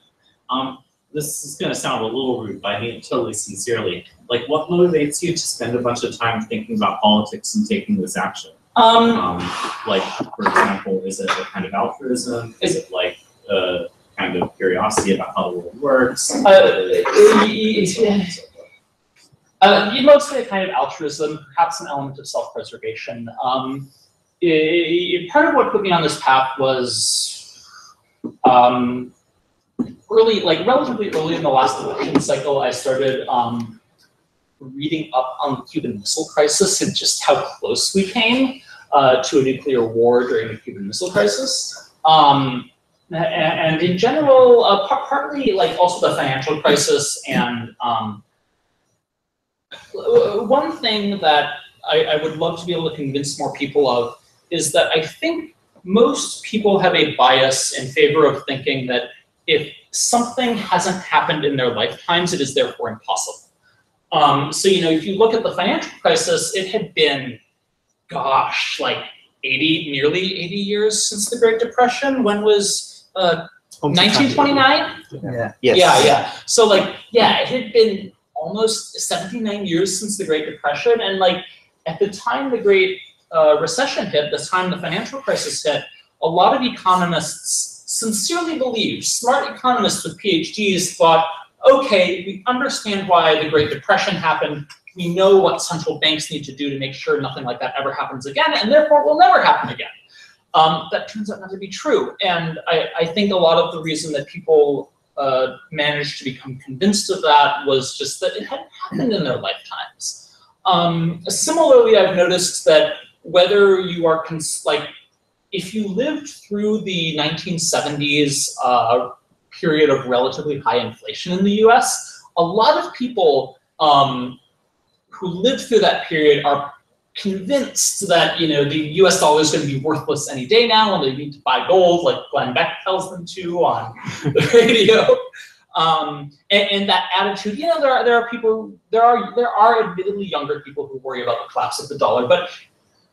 This is gonna sound a little rude, but I mean it totally sincerely. Like, what motivates you to spend a bunch of time thinking about politics and taking this action? Like, for example, is it a kind of altruism? Is it like a kind of curiosity about how the world works? Mostly a kind of altruism, perhaps an element of self-preservation. Part of what put me on this path was relatively early in the last election cycle, I started reading up on the Cuban Missile Crisis and just how close we came to a nuclear war during the Cuban Missile Crisis. And in general, partly like also the financial crisis. And one thing that I would love to be able to convince more people of is that I think most people have a bias in favor of thinking that if something hasn't happened in their lifetimes, it is therefore impossible. So, if you look at the financial crisis, it had been, gosh, like nearly 80 years since the Great Depression. When was 1929? Yeah. Yes. Yeah. So it had been almost 79 years since the Great Depression, and at the time the Great Recession hit, the time the financial crisis hit, a lot of economists sincerely believed, smart economists with PhDs thought, okay, we understand why the Great Depression happened. We know what central banks need to do to make sure nothing like that ever happens again, and therefore will never happen again. That turns out not to be true. And I think a lot of the reason that people managed to become convinced of that was just that it hadn't happened in their lifetimes. Similarly, I've noticed that whether you are, if you lived through the 1970s period of relatively high inflation in the US, a lot of people who lived through that period are convinced that the US dollar is going to be worthless any day now, and they need to buy gold, like Glenn Beck tells them to on the radio. And that attitude, there are admittedly younger people who worry about the collapse of the dollar, but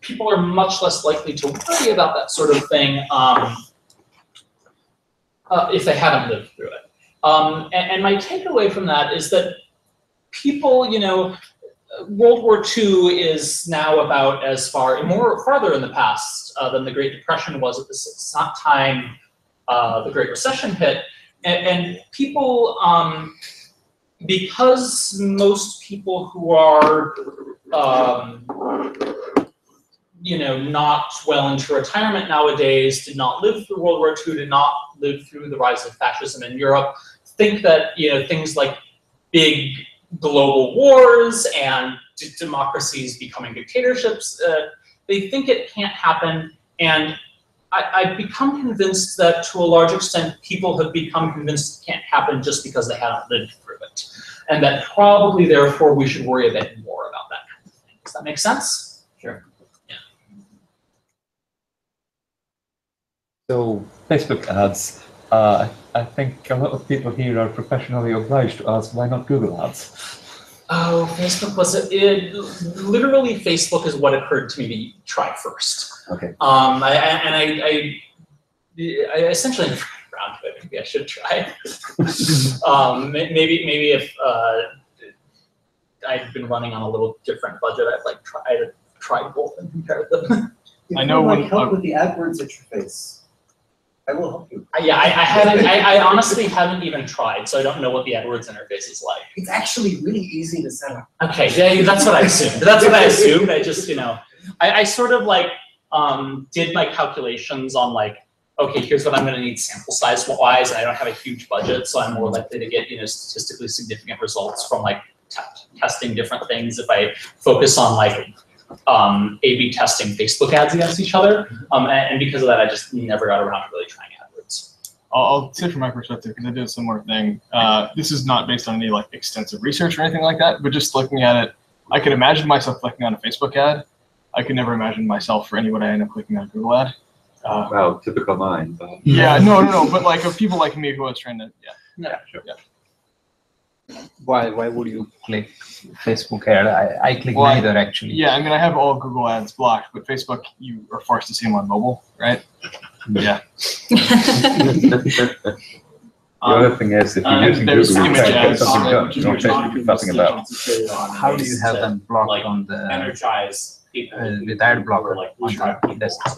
people are much less likely to worry about that sort of thing if they haven't lived through it. And my takeaway from that is that people, World War II is now about as farther in the past than the Great Depression was at the time the Great Recession hit. And people, because most people who are, not well into retirement nowadays, did not live through World War II, did not live through the rise of fascism in Europe, think that, things like big global wars and democracies becoming dictatorships, they think it can't happen. And I've become convinced that to a large extent, people have become convinced it can't happen just because they haven't lived through it. And that probably, therefore, we should worry a bit more about that kind of thing. Does that make sense? Sure. Yeah. So, Facebook ads. I think a lot of people here are professionally obliged to ask, why not Google Ads? Oh, Facebook literally Facebook is what occurred to me to try first. Okay. I essentially never got around to it. Maybe I should try. Maybe if I'd been running on a little different budget, I'd try both and compare them. I know when help with the AdWords interface. I will help you. I honestly haven't even tried, so I don't know what the AdWords interface is like. It's actually really easy to set up. Okay, yeah, that's what I assumed. I just, I sort of did my calculations on okay, here's what I'm going to need sample size wise, and I don't have a huge budget, so I'm more likely to get statistically significant results from testing different things if I focus on A/B testing Facebook ads against each other, and because of that, I just never got around to really trying AdWords. I'll say from my perspective, because I did a similar thing. This is not based on any extensive research or anything like that, but just looking at it, I could imagine myself clicking on a Facebook ad. I could never imagine myself for anyone I end up clicking on a Google ad. Wow, typical mind. Yeah, no, but of people like me who I was trying to, Yeah, sure. Yeah. Why would you click Facebook ad? I click neither actually. Yeah, I have all Google ads blocked, but Facebook, you are forced to see them on mobile, right? Yeah. The other thing is, if you're using Google, you can't get something done. You don't Facebook nothing about. How do you have them blocked on the energize people with ad blocker on the desktop?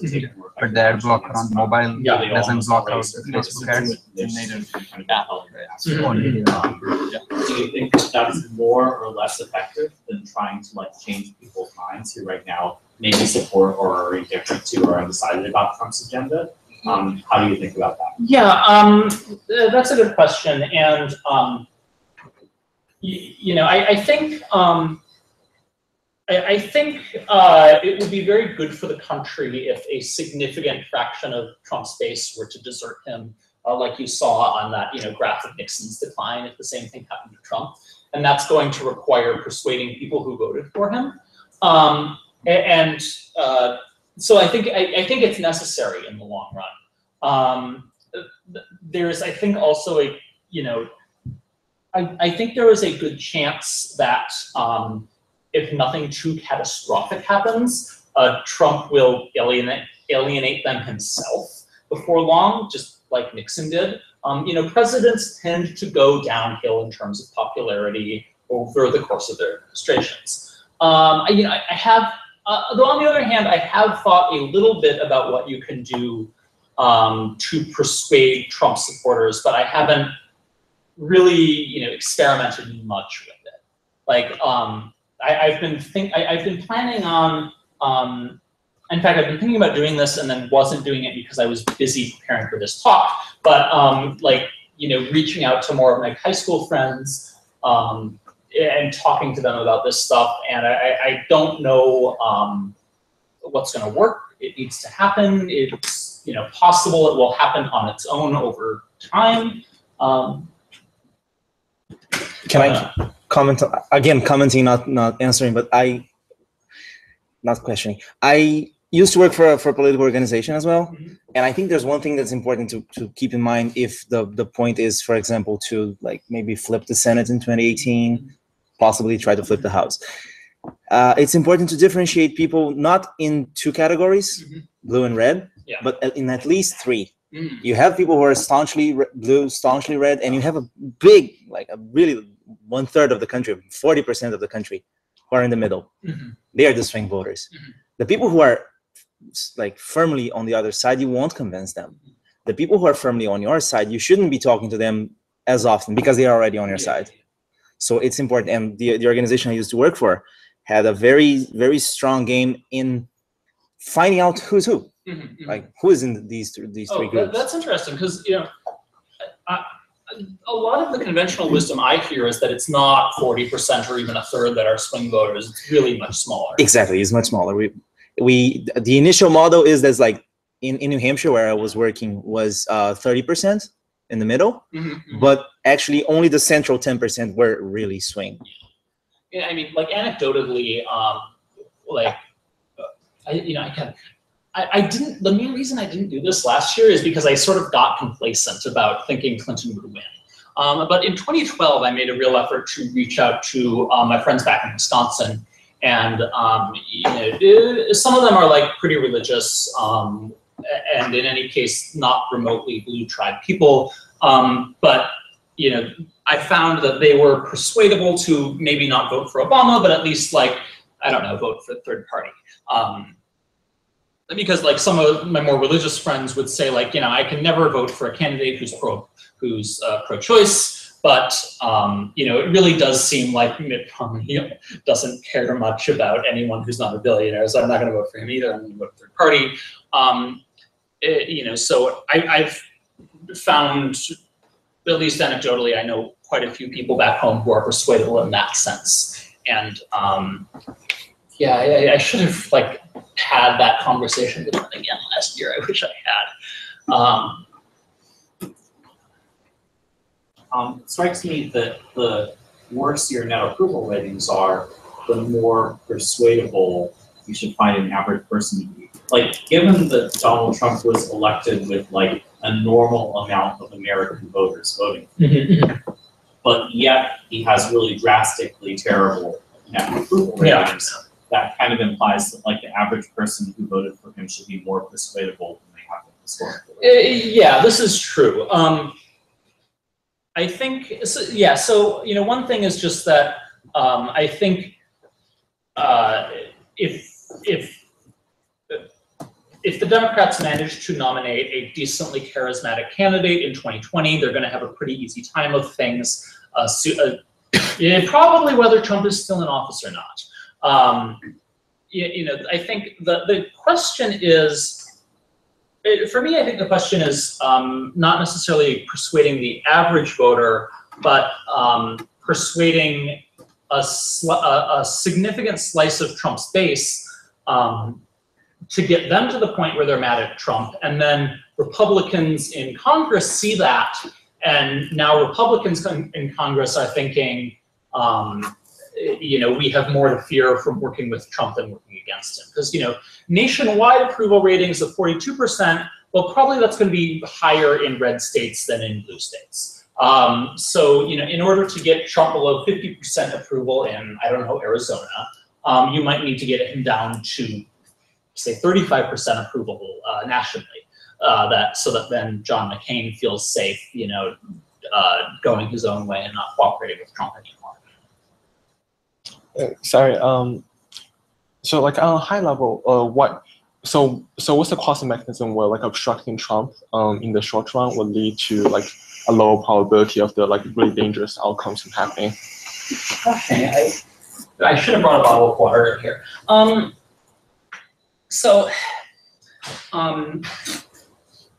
But the ad blocker on mobile doesn't block out the Facebook ads. The native app. Do you think that's more or less effective than trying to change people's minds who right now maybe support or are indifferent to or undecided about Trump's agenda? How do you think about that? Yeah, that's a good question, and I think it would be very good for the country if a significant fraction of Trump's base were to desert him, like you saw on that graph of Nixon's decline if the same thing happened to Trump. And that's going to require persuading people who voted for him. So I think it's necessary in the long run. There's, I think, also a, I think there is a good chance that if nothing too catastrophic happens, Trump will alienate them himself before long, just like Nixon did. Presidents tend to go downhill in terms of popularity over the course of their administrations. I have, though on the other hand, I have thought a little bit about what you can do to persuade Trump supporters, but I haven't really, experimented much with it. Like, I've been planning on. In fact, I've been thinking about doing this and then wasn't doing it because I was busy preparing for this talk. But reaching out to more of my high school friends and talking to them about this stuff. And I don't know what's going to work. It needs to happen. It's possible it will happen on its own over time. Can I comment again? Commenting, not answering, but not questioning. I used to work for a political organization as well, and I think there's one thing that's important to keep in mind if the point is, for example, to like maybe flip the Senate in 2018, possibly try to flip the House. It's important to differentiate people not in two categories, blue and red, but in at least three. You have people who are staunchly blue, staunchly red, and you have a big, like a really 1/3 of the country, 40% of the country, who are in the middle. They are the swing voters. The people who are like firmly on the other side, you won't convince them. The people who are firmly on your side, you shouldn't be talking to them as often because they are already on your side. So it's important. And the organization I used to work for had a very, very strong game in finding out who's who. Like who is in these three groups. That's interesting because a lot of the conventional wisdom I hear is that it's not 40% or even 1/3 that are swing voters. It's really much smaller. Exactly, it's much smaller. The initial model is that's like in New Hampshire where I was working was 30% in the middle, but actually only the central 10% were really swing. Yeah, I mean, like anecdotally, I didn't. The main reason I didn't do this last year is because I sort of got complacent about thinking Clinton would win. But in 2012, I made a real effort to reach out to my friends back in Wisconsin, and some of them are like pretty religious, and in any case, not remotely blue tribe people. But I found that they were persuadable to maybe not vote for Obama, but at least like vote for the third party. Because like some of my more religious friends would say like, I can never vote for a candidate who's pro-choice, but it really does seem like Mitt Romney doesn't care much about anyone who's not a billionaire, so I'm not going to vote for him either. I'm going to vote third party. So I've found, at least anecdotally, I know quite a few people back home who are persuadable in that sense, and I should have like had that conversation with them again last year. I wish I had. It strikes me that the worse your net approval ratings are, the more persuadable you should find an average person to be. Like, given that Donald Trump was elected with like a normal amount of American voters voting, but yet he has really drastically terrible net approval ratings. That kind of implies that like the average person who voted for him should be more persuadable than they have been historically. Yeah, this is true. I think, so one thing is just that I think if the Democrats manage to nominate a decently charismatic candidate in 2020, they're going to have a pretty easy time of things. Probably whether Trump is still in office or not. I think the question is, for me, I think the question is not necessarily persuading the average voter, but persuading a significant slice of Trump's base to get them to the point where they're mad at Trump. And then Republicans in Congress see that, and now Republicans in Congress are thinking, we have more to fear from working with Trump than working against him. Because, nationwide approval ratings of 42%, well, probably that's going to be higher in red states than in blue states. So, in order to get Trump below 50% approval in, I don't know, Arizona, you might need to get him down to, say, 35% approval nationally. So that then John McCain feels safe, going his own way and not cooperating with Trump anymore. Sorry. So like on a high level, so what's the causal mechanism where like obstructing Trump in the short run would lead to like a lower probability of the like really dangerous outcomes from happening? Okay, I should have brought a bottle of water in here.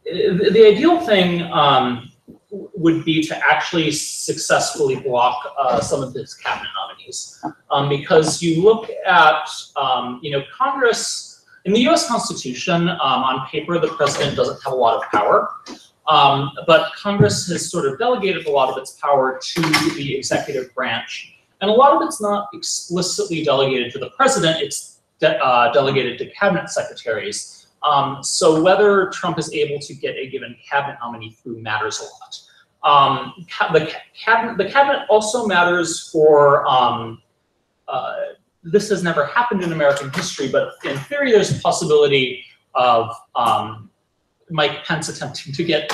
The ideal thing would be to actually successfully block some of his cabinet nominees, because you look at Congress in the U.S. Constitution. On paper, the president doesn't have a lot of power, but Congress has sort of delegated a lot of its power to the executive branch, and a lot of it's not explicitly delegated to the president. It's delegated to cabinet secretaries. So whether Trump is able to get a given cabinet nominee through matters a lot. The cabinet also matters for, this has never happened in American history, but in theory there's a possibility of Mike Pence attempting to get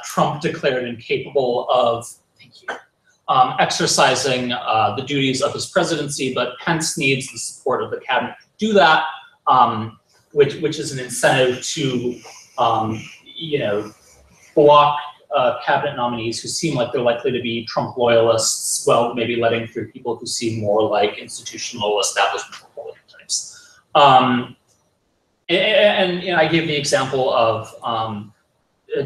Trump declared incapable of, exercising the duties of his presidency, but Pence needs the support of the cabinet to do that. Which is an incentive to, block cabinet nominees who seem like they're likely to be Trump loyalists, while maybe letting through people who seem more like institutional establishment Republican types. And I gave the example of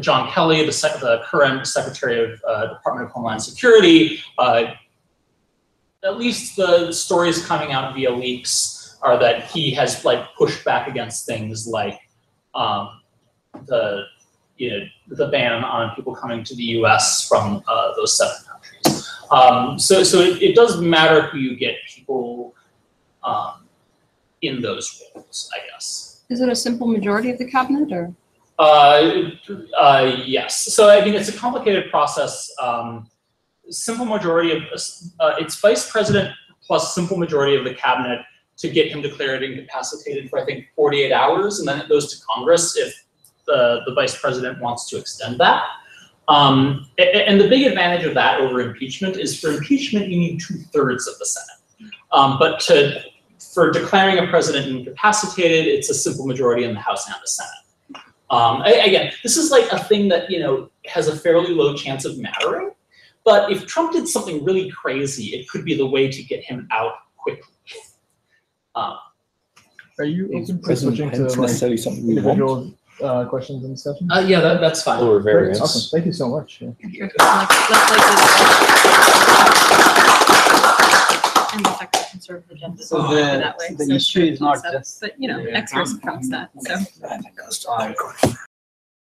John Kelly, the current Secretary of Department of Homeland Security. At least the stories coming out via leaks are that he has pushed back against things like the ban on people coming to the U.S. from those 7 countries. So it does matter who you get people in those roles, I guess. Is it a simple majority of the cabinet, or? Yes. So I mean, it's a complicated process. Simple majority of it's vice president plus simple majority of the cabinet to get him declared incapacitated for, I think, 48 hours, and then it goes to Congress if the vice president wants to extend that. And the big advantage of that over impeachment is for impeachment, you need 2/3 of the Senate. But for declaring a president incapacitated, it's a simple majority in the House and the Senate. Again, this is like a thing that, has a fairly low chance of mattering. But if Trump did something really crazy, it could be the way to get him out quickly. Are you open to switching to necessarily something we individual questions and discussion? Yeah, that's fine. Or Great, awesome. Thank you so much. Yeah. And the fact that conserve the agenda So that way. the issue is not just. But X-rays trumps that. So.